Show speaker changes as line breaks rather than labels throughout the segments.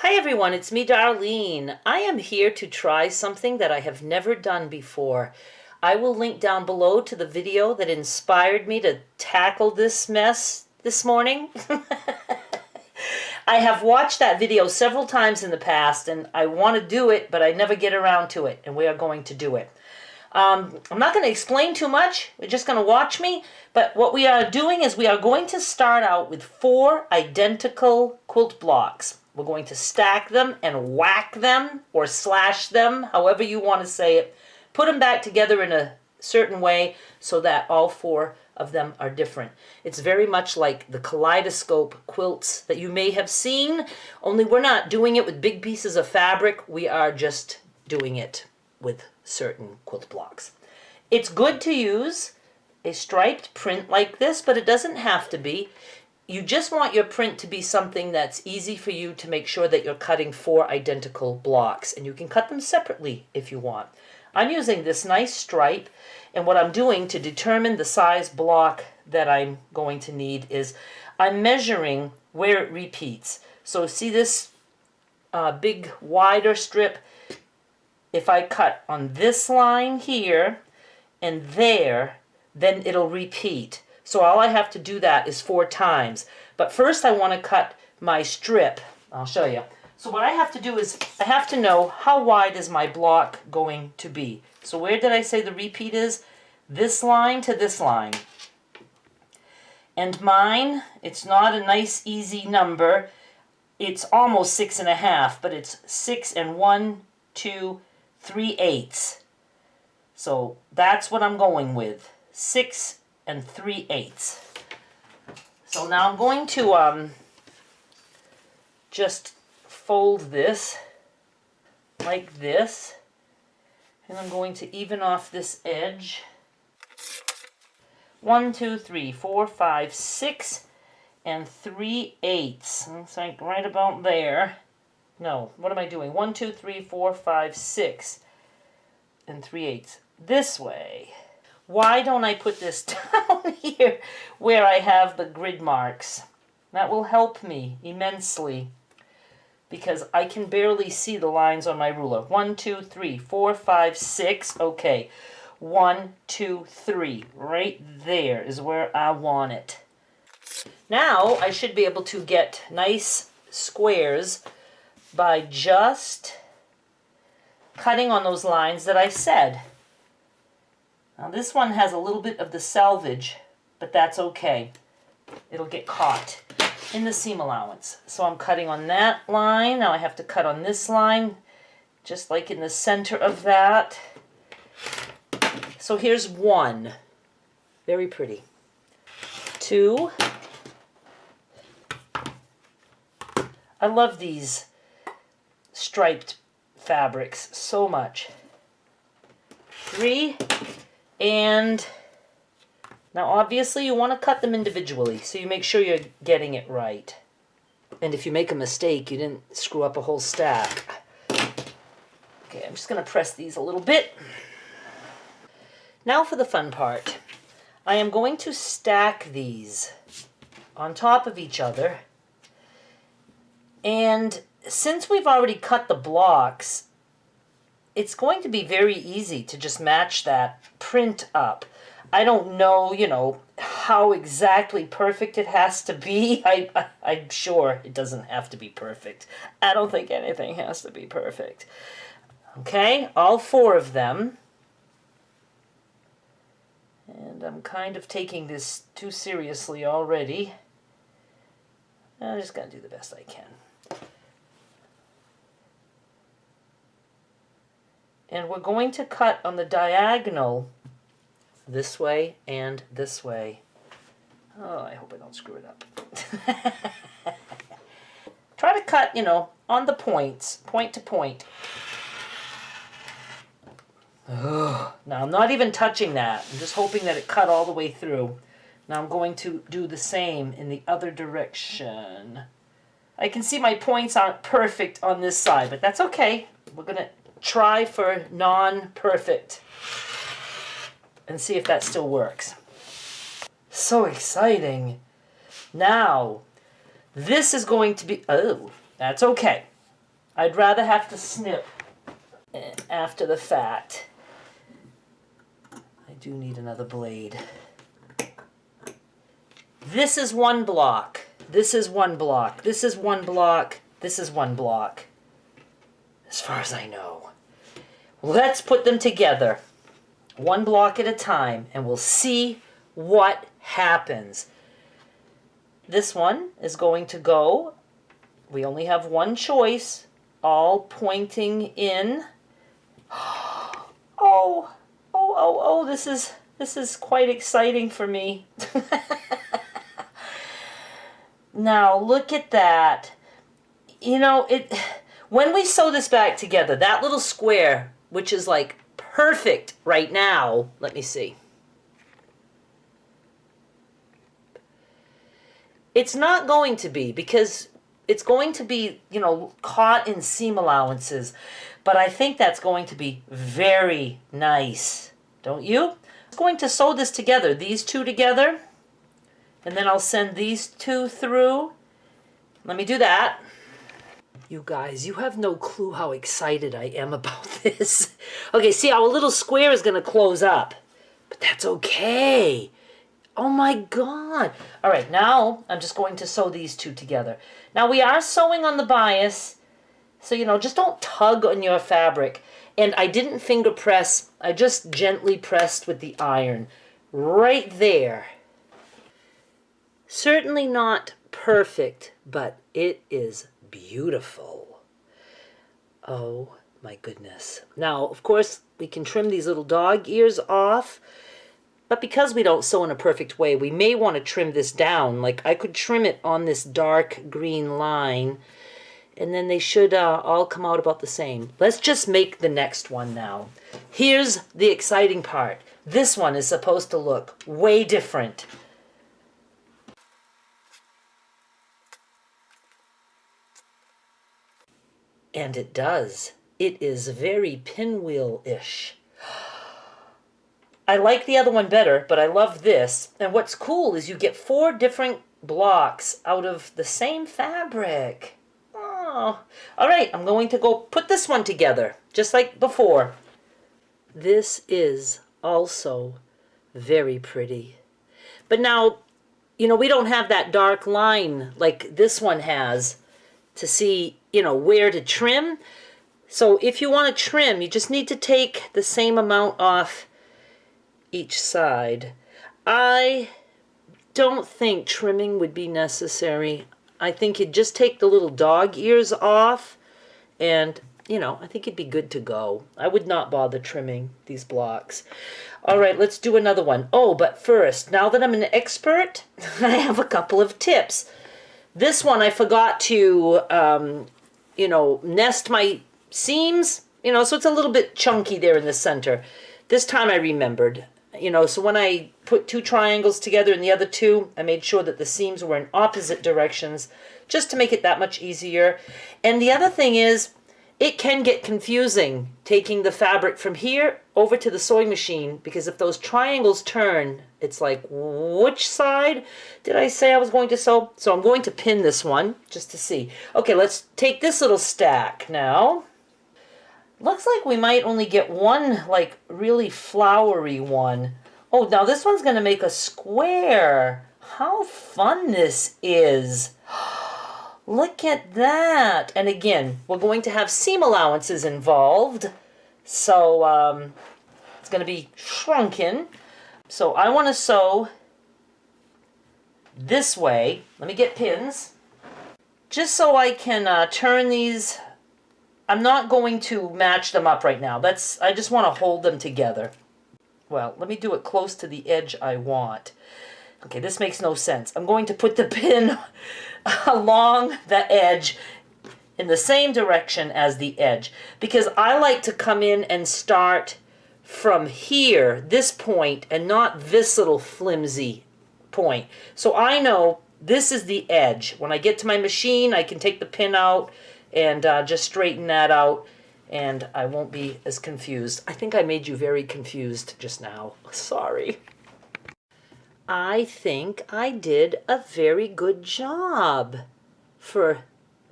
Hi everyone, it's me Darlene. I am here to try something that I have never done before. I will link down below to the video that inspired me to tackle this mess this morning. I have watched that video several times in the past and I want to do it, but I never get around to it, and we are going to do it. I'm not going to explain too much. We're just going to watch me. But what we are doing is we are going to start out with 4 identical quilt blocks. We're going to stack them and whack them or slash them, however you want to say it. Put them back together in a certain way so that all 4 of them are different. It's very much like the kaleidoscope quilts that you may have seen, only we're not doing it with big pieces of fabric. We are just doing it with certain quilt blocks. It's good to use a striped print like this, but it doesn't have to be. You just want your print to be something that's easy for you to make sure that you're cutting 4 identical blocks, and you can cut them separately if you want. I'm using this nice stripe, and what I'm doing to determine the size block that I'm going to need is I'm measuring where it repeats. So see this big wider strip? If I cut on this line here and there, then it'll repeat. So all I have to do that is 4 times. But first I want to cut my strip. I'll show you. So what I have to do is I have to know how wide is my block going to be. So where did I say the repeat is? This line to this line. And mine, it's not a nice easy number. It's almost 6.5, but it's 6 and 1, 2, 3/8. So that's what I'm going with. 6 and 3/8. So now I'm going to just fold this like this, and I'm going to even off this edge. 1, 2, 3, 4, 5, 6 and 3/8. Looks like right about there. No, what am I doing? 1, 2, 3, 4, 5, 6 and 3/8. This way. Why don't I put this down here where I have the grid marks? That will help me immensely because I can barely see the lines on my ruler. 1, 2, 3, 4, 5, 6. Okay. 1, 2, 3. Right there is where I want it. Now I should be able to get nice squares by just cutting on those lines that I said. Now this one has a little bit of the selvage, but that's okay. It'll get caught in the seam allowance. So I'm cutting on that line. Now I have to cut on this line, just like in the center of that. So here's 1. Very pretty. 2. I love these striped fabrics so much. 3, and now obviously you want to cut them individually so you make sure you're getting it right. And if you make a mistake, you didn't screw up a whole stack. Okay, I'm just going to press these a little bit. Now for the fun part. I am going to stack these on top of each other. And since we've already cut the blocks, it's going to be very easy to just match that print up. I don't know, how exactly perfect it has to be. I'm sure it doesn't have to be perfect. I don't think anything has to be perfect. Okay, all 4 of them. And I'm kind of taking this too seriously already. I'm just going to do the best I can. And we're going to cut on the diagonal this way and this way. Oh, I hope I don't screw it up. Try to cut, on the points, point to point. Oh, now I'm not even touching that. I'm just hoping that it cut all the way through. Now I'm going to do the same in the other direction. I can see my points aren't perfect on this side, but that's okay. We're going to try for non-perfect and see if that still works. So exciting. Now, this is going to be, oh, that's okay. I'd rather have to snip after the fact. I do need another blade. This is one block. This is one block. This is one block. This is one block. As far as I know. Let's put them together. One block at a time. And we'll see what happens. This one is going to go. We only have one choice. All pointing in. Oh, this is quite exciting for me. Now, look at that. You know, when we sew this back together, that little square, which is like perfect right now, let me see. It's not going to be, because it's going to be, you know, caught in seam allowances. But I think that's going to be very nice. Don't you? I'm going to sew this together, these two together. And then I'll send these two through. Let me do that. You guys, you have no clue how excited I am about this. Okay, see, our little square is going to close up. But that's okay. Oh my God. All right, now I'm just going to sew these two together. Now we are sewing on the bias. So, you know, just don't tug on your fabric. And I didn't finger press. I just gently pressed with the iron. Right there. Certainly not perfect, but it is beautiful. Oh my goodness. Now, of course, we can trim these little dog ears off. But because we don't sew in a perfect way, we may want to trim this down. Like I could trim it on this dark green line. And then they should all come out about the same. Let's just make the next one now. Here's the exciting part. This one is supposed to look way different. And it does. It is very pinwheel-ish. I like the other one better, but I love this. And what's cool is you get 4 different blocks out of the same fabric. Oh, all right, I'm going to go put this one together, just like before. This is also very pretty. But now, you know, we don't have that dark line like this one has to see, you know, where to trim. So if you want to trim, you just need to take the same amount off each side. I don't think trimming would be necessary. I think you'd just take the little dog ears off and, you know, I think it'd be good to go. I would not bother trimming these blocks. All right, let's do another one. Oh, but first, now that I'm an expert, I have a couple of tips. This one I forgot to, you know, nest my seams, you know, so it's a little bit chunky there in the center. This time I remembered. You know, so when I put 2 triangles together and the other 2, I made sure that the seams were in opposite directions just to make it that much easier. And the other thing is, it can get confusing taking the fabric from here over to the sewing machine, because if those triangles turn, it's like, which side did I say I was going to sew? So I'm going to pin this one just to see. Okay, let's take this little stack now. Looks like we might only get one, like, really flowery one. Oh, now this one's going to make a square. How fun this is. Look at that. And again, we're going to have seam allowances involved. So, it's going to be shrunken. So I want to sew this way. Let me get pins. Just so I can turn these. I'm not going to match them up right now. I just want to hold them together. Well, let me do it close to the edge I want. Okay, this makes no sense. I'm going to put the pin along the edge in the same direction as the edge, because I like to come in and start from here, this point, and not this little flimsy point. So I know this is the edge. When I get to my machine, I can take the pin out and just straighten that out, and I won't be as confused. I think I made you very confused just now. Sorry. I think I did a very good job for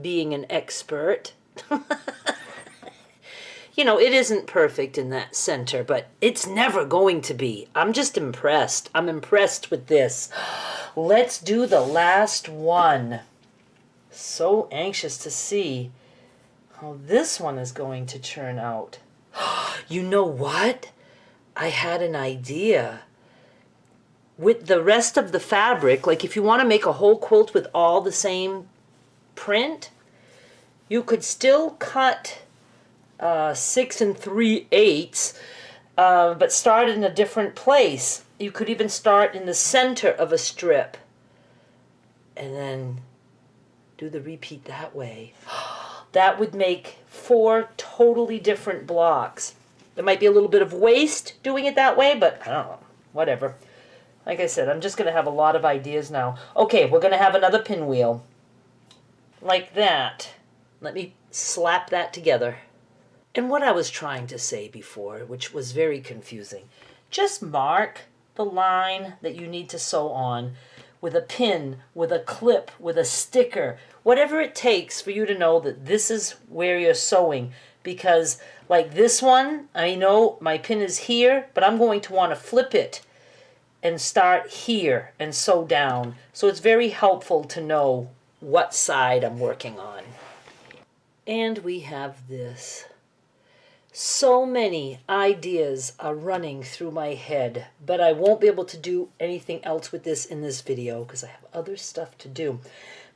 being an expert. You know, it isn't perfect in that center, but it's never going to be. I'm just impressed. I'm impressed with this. Let's do the last one. So anxious to see how this one is going to turn out. You know what? I had an idea. With the rest of the fabric, like if you want to make a whole quilt with all the same print, you could still cut 6 3/8, but start in a different place. You could even start in the center of a strip and then do the repeat that way. That would make 4 totally different blocks. There might be a little bit of waste doing it that way, but I don't know, whatever. Like I said, I'm just going to have a lot of ideas now. Okay, we're going to have another pinwheel. Like that. Let me slap that together. And what I was trying to say before, which was very confusing, just mark the line that you need to sew on with a pin, with a clip, with a sticker, whatever it takes for you to know that this is where you're sewing. Because like this one, I know my pin is here, but I'm going to want to flip it and start here and sew down. So it's very helpful to know what side I'm working on. And we have this. So many ideas are running through my head, but I won't be able to do anything else with this in this video because I have other stuff to do.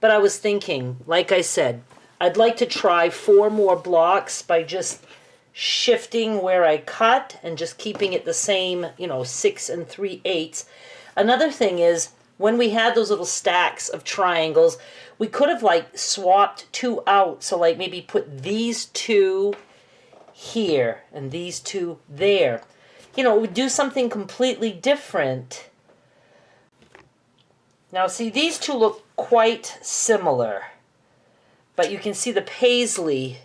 But I was thinking, like I said, I'd like to try 4 more blocks by just shifting where I cut and just keeping it the same, 6 3/8. Another thing is, when we had those little stacks of triangles, we could have like swapped 2 out. So like maybe put these 2 here and these 2 there. It would do something completely different. Now see, these 2 look quite similar, but you can see the paisley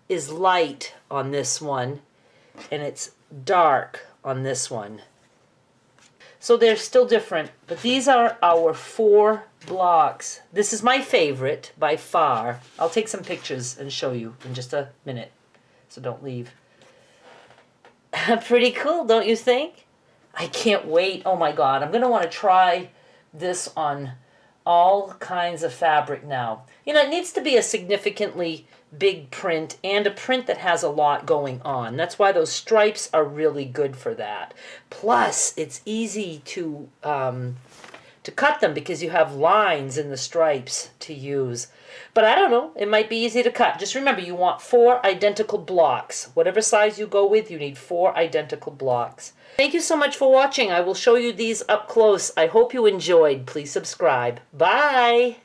is light on this one and it's dark on this one. So they're still different, but these are our 4 blocks. This is my favorite by far. I'll take some pictures and show you in just a minute, so don't leave. Pretty cool, don't you think? I can't wait. Oh my God, I'm gonna want to try this on all kinds of fabric now. It needs to be a significantly big print and a print that has a lot going on. That's why those stripes are really good for that. Plus, it's easy to cut them because you have lines in the stripes to use. But I don't know, it might be easy to cut. Just remember, you want 4 identical blocks. Whatever size you go with, you need 4 identical blocks. Thank you so much for watching. I will show you these up close. I hope you enjoyed. Please subscribe. Bye!